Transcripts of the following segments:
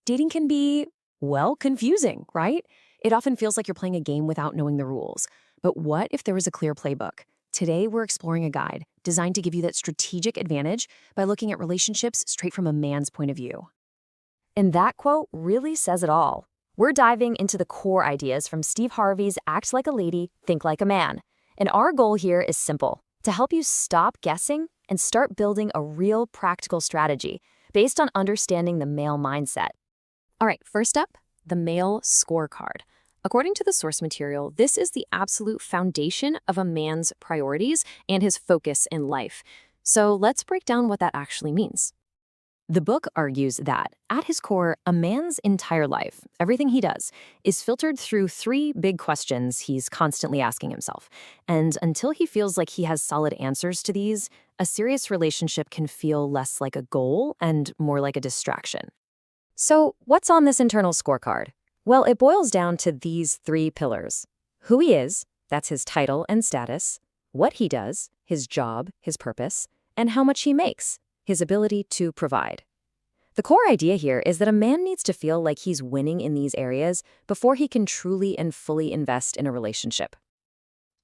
dating can be, well, confusing, right? It often feels like you're playing a game without knowing the rules. But what if there was a clear playbook? Today, we're exploring a guide designed to give you that strategic advantage by looking at relationships straight from a man's point of view. And that quote really says it all. We're diving into the core ideas from Steve Harvey's Act Like a Lady, Think Like a Man. And our goal here is simple, to help you stop guessing and start building a real practical strategy based on understanding the male mindset. All right, first up, the male scorecard. According to the source material, this is the absolute foundation of a man's priorities and his focus in life. So let's break down what that actually means. The book argues that, at his core, a man's entire life, everything he does, is filtered through three big questions he's constantly asking himself. And until he feels like he has solid answers to these, a serious relationship can feel less like a goal and more like a distraction. So, what's on this internal scorecard? Well, it boils down to these three pillars. Who he is, that's his title and status, what he does, his job, his purpose, and how much he makes, his ability to provide. The core idea here is that a man needs to feel like he's winning in these areas before he can truly and fully invest in a relationship.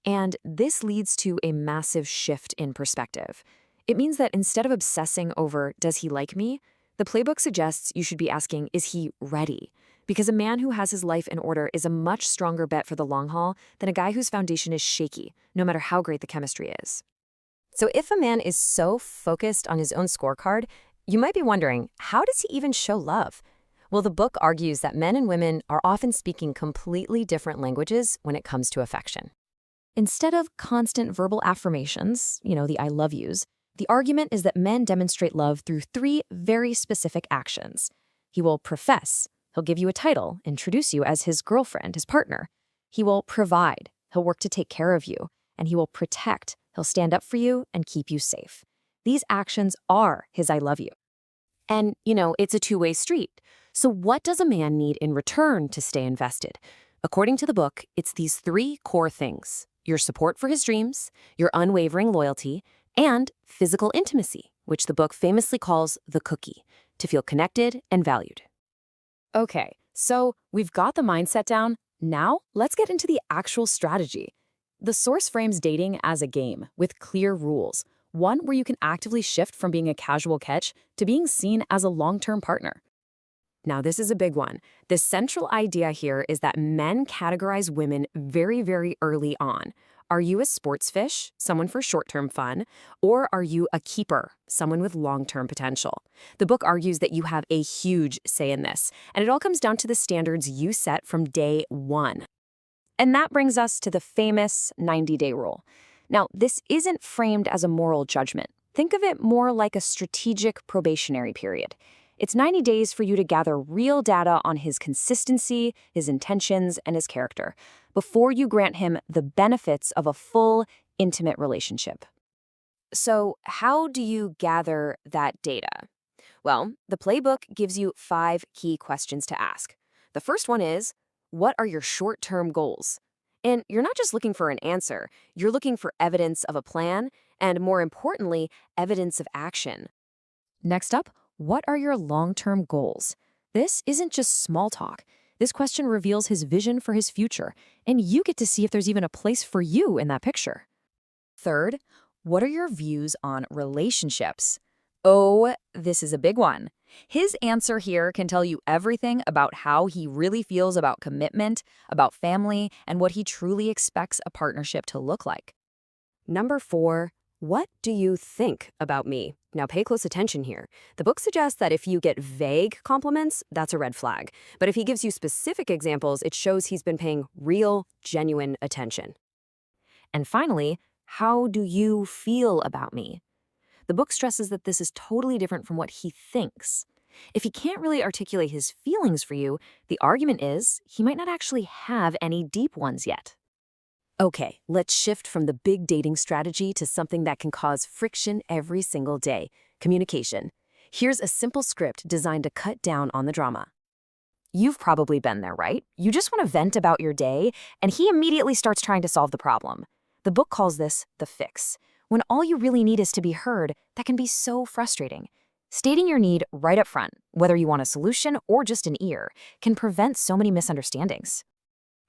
And this leads to a massive shift in perspective. It means that instead of obsessing over, does he like me? The playbook suggests you should be asking, is he ready? Because a man who has his life in order is a much stronger bet for the long haul than a guy whose foundation is shaky, no matter how great the chemistry is. So if a man is so focused on his own scorecard, you might be wondering, how does he even show love? Well, the book argues that men and women are often speaking completely different languages when it comes to affection. Instead of constant verbal affirmations, the I love yous, the argument is that men demonstrate love through three very specific actions. He will profess. He'll give you a title, introduce you as his girlfriend, his partner. He will provide. He'll work to take care of you. And he will protect. He'll stand up for you and keep you safe. These actions are his I love you. And, it's a two-way street. So what does a man need in return to stay invested? According to the book, it's these three core things: your support for his dreams, your unwavering loyalty, and physical intimacy, which the book famously calls the cookie, to feel connected and valued. Okay, so we've got the mindset down. Now let's get into the actual strategy. The source frames dating as a game with clear rules, one where you can actively shift from being a casual catch to being seen as a long-term partner. Now, this is a big one. The central idea here is that men categorize women very, very early on. Are you a sports fish, someone for short-term fun, or are you a keeper, someone with long-term potential? The book argues that you have a huge say in this, and it all comes down to the standards you set from day one. And that brings us to the famous 90-day rule. Now, this isn't framed as a moral judgment. Think of it more like a strategic probationary period. It's 90 days for you to gather real data on his consistency, his intentions, and his character before you grant him the benefits of a full, intimate relationship. So, how do you gather that data? Well, the playbook gives you 5 key questions to ask. The first one is, what are your short-term goals? And you're not just looking for an answer, you're looking for evidence of a plan, and more importantly, evidence of action. Next up, what are your long-term goals? This isn't just small talk. This question reveals his vision for his future, and you get to see if there's even a place for you in that picture. Third, what are your views on relationships? Oh, this is a big one. His answer here can tell you everything about how he really feels about commitment, about family, and what he truly expects a partnership to look like. Number 4, what do you think about me? Now pay close attention here. The book suggests that if you get vague compliments, that's a red flag. But if he gives you specific examples, it shows he's been paying real, genuine attention. And finally, how do you feel about me? The book stresses that this is totally different from what he thinks. If he can't really articulate his feelings for you, the argument is he might not actually have any deep ones yet. Okay, let's shift from the big dating strategy to something that can cause friction every single day: communication. Here's a simple script designed to cut down on the drama. You've probably been there, right? You just want to vent about your day, and he immediately starts trying to solve the problem. The book calls this the fix. When all you really need is to be heard, that can be so frustrating. Stating your need right up front, whether you want a solution or just an ear, can prevent so many misunderstandings.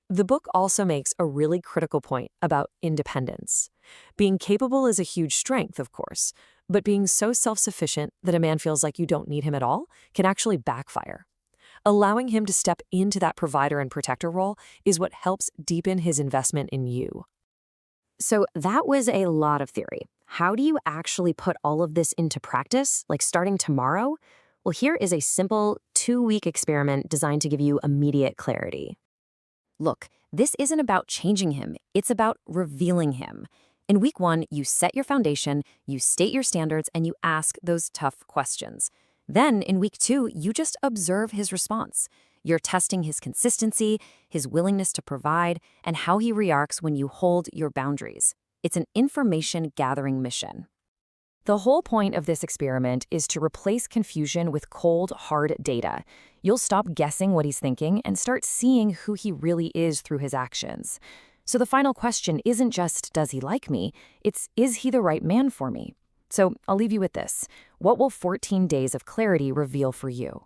The book also makes a really critical point about independence. Being capable is a huge strength, of course, but being so self-sufficient that a man feels like you don't need him at all can actually backfire. Allowing him to step into that provider and protector role is what helps deepen his investment in you. So that was a lot of theory. How do you actually put all of this into practice, like starting tomorrow? Well, here is a simple 2-week experiment designed to give you immediate clarity. Look, this isn't about changing him, it's about revealing him. In week 1, you set your foundation, you state your standards, and you ask those tough questions. Then, in week 2, you just observe his response. You're testing his consistency, his willingness to provide, and how he reacts when you hold your boundaries. It's an information gathering mission. The whole point of this experiment is to replace confusion with cold, hard data. You'll stop guessing what he's thinking and start seeing who he really is through his actions. So the final question isn't just, does he like me? It's, is he the right man for me? So I'll leave you with this. What will 14 days of clarity reveal for you?